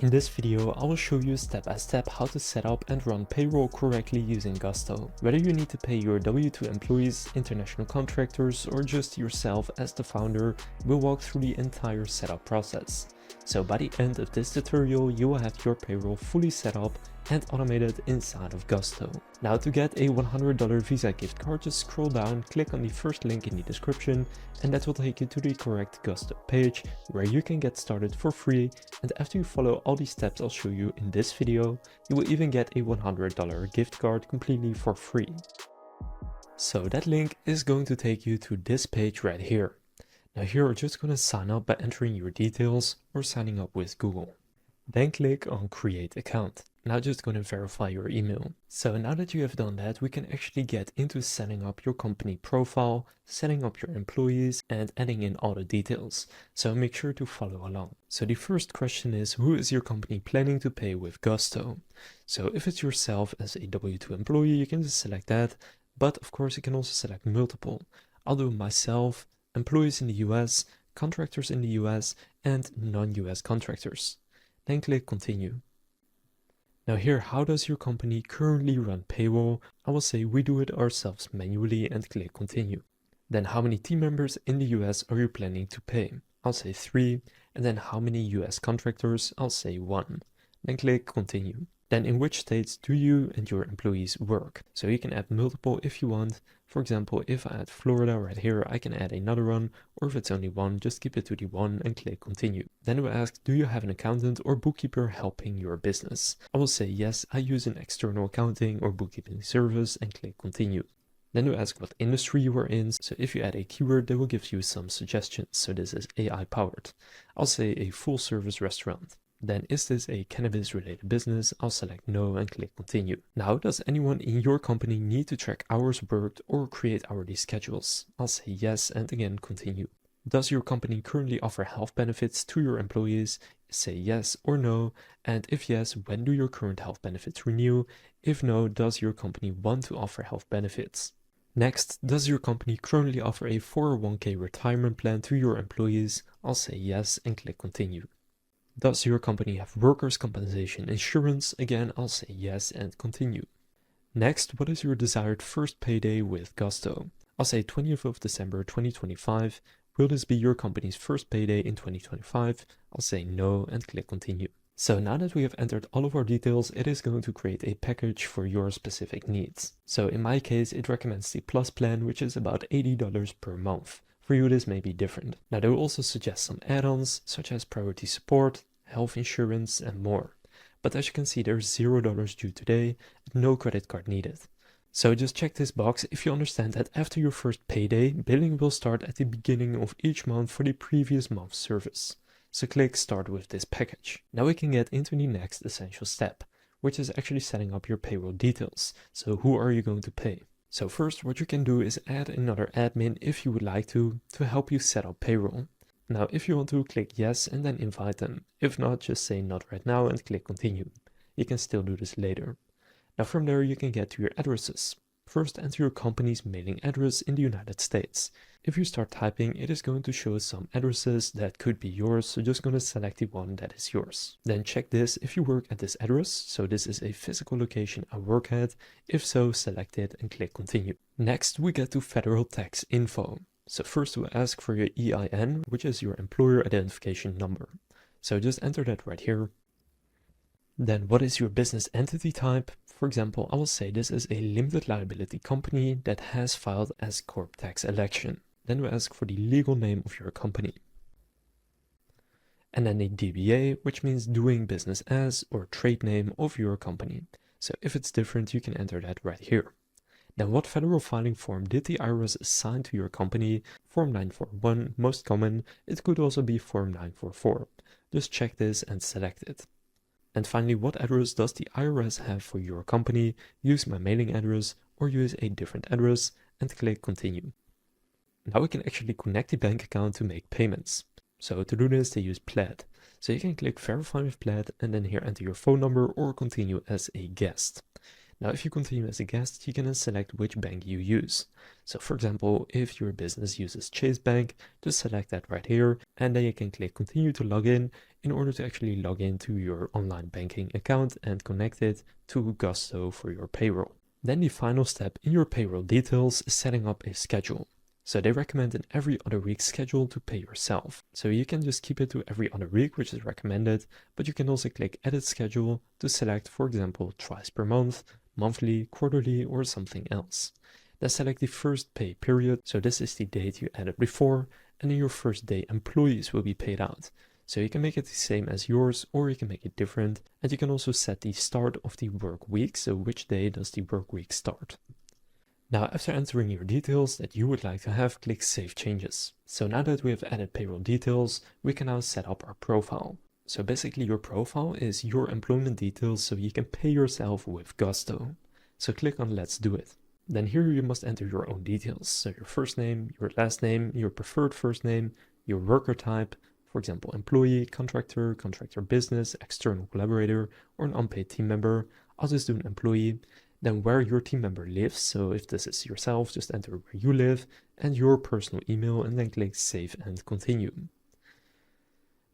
In this video, I will show you step by step how to set up and run payroll correctly using Gusto. Whether you need to pay your W2 employees, international contractors, or just yourself as the founder, we'll walk through the entire setup process. So by the end of this tutorial, you will have your payroll fully set up and automated inside of Gusto. Now to get a $100 Visa gift card, just scroll down, click on the first link in the description, and that will take you to the correct Gusto page where you can get started for free. And after you follow all these steps I'll show you in this video, you will even get a $100 gift card completely for free. So that link is going to take you to this page right here. Now here you're just going to sign up by entering your details or signing up with Google. Then click on create account. Now just going to verify your email. So now that you have done that, we can actually get into setting up your company profile, setting up your employees, and adding in all the details. So make sure to follow along. So the first question is, who is your company planning to pay with Gusto? So if it's yourself as a W2 employee, you can just select that. But of course you can also select multiple. I'll do myself, employees in the US, contractors in the US, and non-US contractors. Then click continue. Now here, how does your company currently run payroll? I will say we do it ourselves manually and click continue. Then how many team members in the US are you planning to pay? I'll say 3. And then how many US contractors? I'll say 1. Then click continue. Then in which states do you and your employees work? So you can add multiple if you want. For example, if I add Florida right here, I can add another one, or if it's only one, just keep it to the one and click continue. Then it will ask, do you have an accountant or bookkeeper helping your business? I will say yes, I use an external accounting or bookkeeping service and click continue. Then it will ask what industry you are in. So if you add a keyword, they will give you some suggestions. So this is AI powered. I'll say a full service restaurant. Then is this a cannabis related business? I'll select no and click continue. Now, does anyone in your company need to track hours worked or create hourly schedules? I'll say yes and again continue. Does your company currently offer health benefits to your employees? Say yes or no, and if yes, when do your current health benefits renew? If no, does your company want to offer health benefits? Next, does your company currently offer a 401k retirement plan to your employees? I'll say yes and click continue. Does your company have workers' compensation insurance? Again, I'll say yes and continue. Next, what is your desired first payday with Gusto? I'll say 20th of December 2025. Will this be your company's first payday in 2025? I'll say no and click continue. So now that we have entered all of our details, it is going to create a package for your specific needs. So in my case, it recommends the Plus plan, which is about $80 per month. For you, this may be different. Now, they will also suggest some add-ons, such as priority support, health insurance, and more. But as you can see, there's $0 due today, and no credit card needed. So just check this box if you understand that after your first payday, billing will start at the beginning of each month for the previous month's service. So click Start with this package. Now we can get into the next essential step, which is actually setting up your payroll details. So who are you going to pay? So first, what you can do is add another admin if you would like to help you set up payroll. Now, if you want to, click yes and then invite them. If not, just say not right now and click continue. You can still do this later. Now from there, you can get to your addresses. First, enter your company's mailing address in the United States. If you start typing, it is going to show some addresses that could be yours, so just going to select the one that is yours. Then check this if you work at this address, so this is a physical location I work at. If so, select it and click continue. Next, we get to federal tax info. So first we'll ask for your EIN, which is your employer identification number. So just enter that right here. Then what is your business entity type? For example, I will say this is a limited liability company that has filed as corp tax election. Then we ask for the legal name of your company. And then a DBA, which means doing business as or trade name of your company. So if it's different, you can enter that right here. Then what federal filing form did the IRS assign to your company? Form 941, most common. It could also be Form 944. Just check this and select it. And finally, what address does the IRS have for your company? Use my mailing address or use a different address and click continue. Now we can actually connect the bank account to make payments. So to do this, they use Plaid. So you can click verify with Plaid and then here enter your phone number or continue as a guest. Now, if you continue as a guest, you can then select which bank you use. So for example, if your business uses Chase Bank, just select that right here, and then you can click continue to log in order to actually log into your online banking account and connect it to Gusto for your payroll. Then the final step in your payroll details is setting up a schedule. So they recommend an every other week schedule to pay yourself. So you can just keep it to every other week, which is recommended, but you can also click edit schedule to select, for example, twice per month, monthly, quarterly, or something else. Then select the first pay period. So this is the date you added before, and then your first day employees will be paid out. So you can make it the same as yours, or you can make it different. And you can also set the start of the work week. So which day does the work week start? Now, after entering your details that you would like to have, click Save Changes. So now that we have added payroll details, we can now set up our profile. So basically your profile is your employment details so you can pay yourself with Gusto. So click on Let's Do It. Then here you must enter your own details. So your first name, your last name, your preferred first name, your worker type, for example, employee, contractor, contractor business, external collaborator, or an unpaid team member. I'll just do an employee. Then where your team member lives, so if this is yourself, just enter where you live, and your personal email, and then click Save and Continue.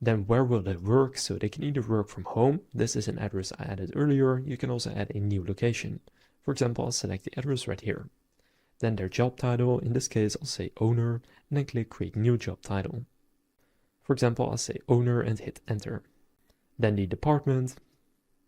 Then where will they work? So they can either work from home, this is an address I added earlier, you can also add a new location. For example, I'll select the address right here. Then their job title, in this case I'll say owner, and then click Create New Job Title. For example, I'll say owner and hit enter. Then the department.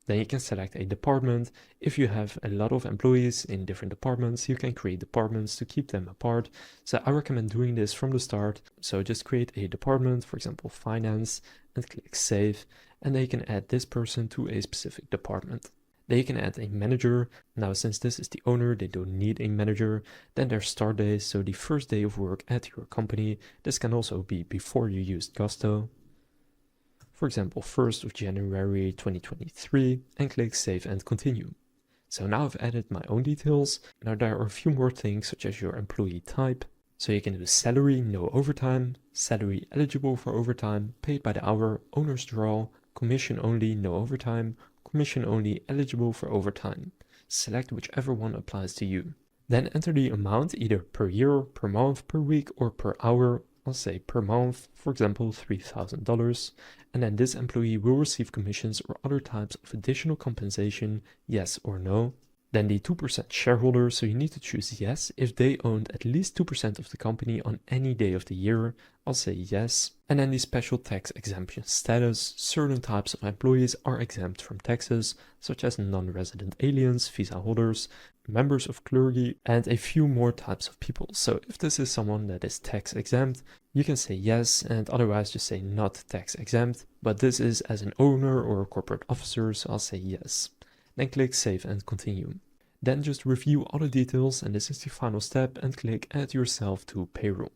Then you can select a department. If you have a lot of employees in different departments, you can create departments to keep them apart. So I recommend doing this from the start. So just create a department, for example, finance, and click save. And then you can add this person to a specific department. Then you can add a manager. Now, since this is the owner, they don't need a manager. Then their start day, so the first day of work at your company. This can also be before you used Gusto. For example, 1st of January 2023, and click Save and Continue. So now I've added my own details. Now there are a few more things such as your employee type. So you can do salary, no overtime, salary eligible for overtime, paid by the hour, owner's draw, commission only, no overtime, commission only, eligible for overtime. Select whichever one applies to you. Then enter the amount either per year, per month, per week, or per hour. I'll say per month, for example, $3,000, and then this employee will receive commissions or other types of additional compensation, yes or no. Then the 2% shareholder, so you need to choose yes if they owned at least 2% of the company on any day of the year. I'll say yes. And then the special tax exemption status, certain types of employees are exempt from taxes, such as non-resident aliens, visa holders, members of clergy, and a few more types of people. So if this is someone that is tax exempt, you can say yes, and otherwise just say not tax exempt. But this is as an owner or a corporate officer, so I'll say yes. Then click Save and Continue. Then just review all the details, and this is the final step, and click Add Yourself to Payroll.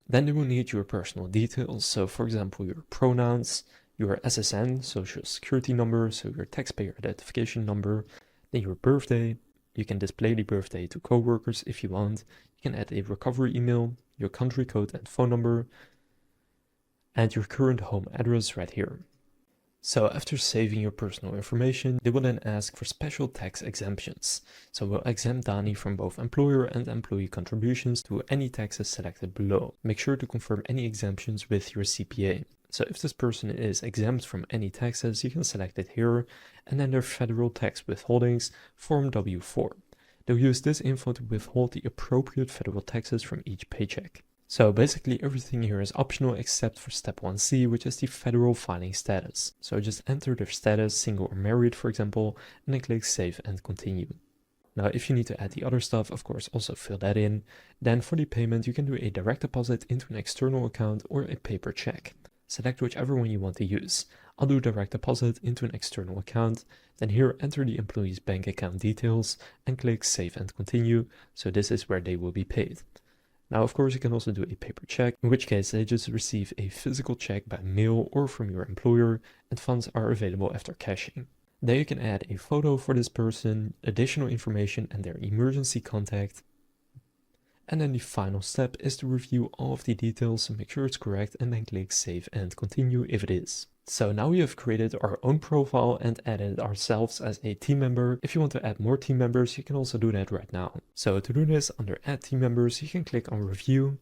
Then they will need your personal details, so for example your pronouns, your SSN, social security number, so your taxpayer identification number, then your birthday. You can display the birthday to coworkers if you want. You can add a recovery email, your country code and phone number, and your current home address right here. So after saving your personal information, they will then ask for special tax exemptions. So we'll exempt Dani from both employer and employee contributions to any taxes selected below. Make sure to confirm any exemptions with your CPA. So if this person is exempt from any taxes, you can select it here, and then their federal tax withholdings, Form W-4. They'll use this info to withhold the appropriate federal taxes from each paycheck. So basically everything here is optional except for step 1C, which is the federal filing status. So just enter their status, single or married for example, and then click Save and Continue. Now if you need to add the other stuff, of course also fill that in. Then for the payment you can do a direct deposit into an external account or a paper check. Select whichever one you want to use. I'll do direct deposit into an external account, then here enter the employee's bank account details and click Save and Continue, so this is where they will be paid. Now, of course, you can also do a paper check, in which case they just receive a physical check by mail or from your employer, and funds are available after cashing. Then you can add a photo for this person, additional information and their emergency contact. And then the final step is to review all of the details and make sure it's correct, and then click Save and Continue if it is. So now we have created our own profile and added ourselves as a team member. If you want to add more team members, you can also do that right now. So to do this, under add team members, you can click on review,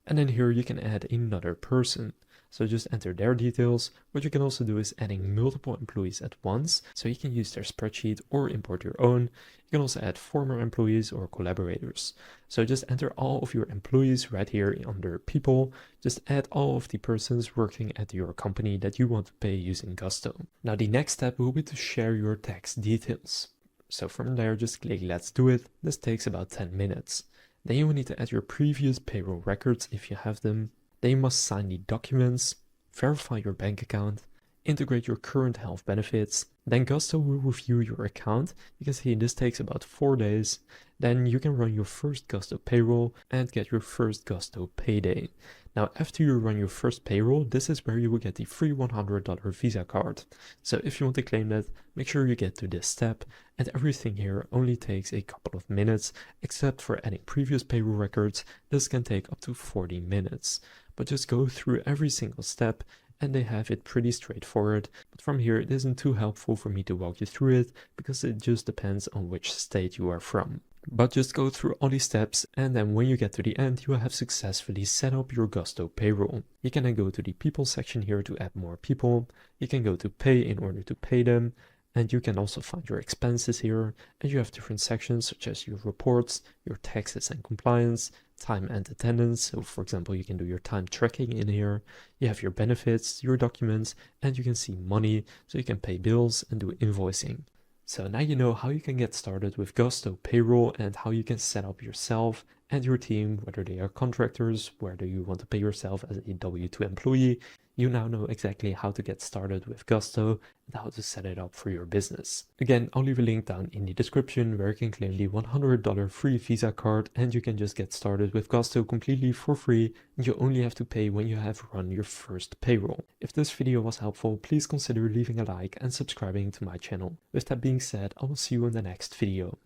and then here you can add another person. So just enter their details. What you can also do is adding multiple employees at once. So you can use their spreadsheet or import your own. You can also add former employees or collaborators. So just enter all of your employees right here under people. Just add all of the persons working at your company that you want to pay using Gusto. Now the next step will be to share your tax details. So from there, just click let's do it. This takes about 10 minutes. Then you will need to add your previous payroll records if you have them. Then you must sign the documents, verify your bank account, integrate your current health benefits. Then Gusto will review your account. You can see this takes about 4 days. Then you can run your first Gusto payroll and get your first Gusto payday. Now, after you run your first payroll, this is where you will get the free $100 Visa card. So if you want to claim that, make sure you get to this step, and everything here only takes a couple of minutes, except for adding previous payroll records. This can take up to 40 minutes. But just go through every single step, and they have it pretty straightforward. But from here, it isn't too helpful for me to walk you through it, because it just depends on which state you are from. But just go through all these steps, and then when you get to the end, you will have successfully set up your Gusto payroll. You can then go to the people section here to add more people. You can go to pay in order to pay them. And you can also find your expenses here, and you have different sections such as your reports, your taxes and compliance, time and attendance. So for example, you can do your time tracking in here. You have your benefits, your documents, and you can see money, so you can pay bills and do invoicing. So now you know how you can get started with Gusto Payroll and how you can set up yourself and your team, whether they are contractors, whether you want to pay yourself as a W-2 employee. You now know exactly how to get started with Gusto and how to set it up for your business. Again, I'll leave a link down in the description where you can claim the $100 free Visa card, and you can just get started with Gusto completely for free, and you only have to pay when you have run your first payroll. If this video was helpful, please consider leaving a like and subscribing to my channel. With that being said, I will see you in the next video.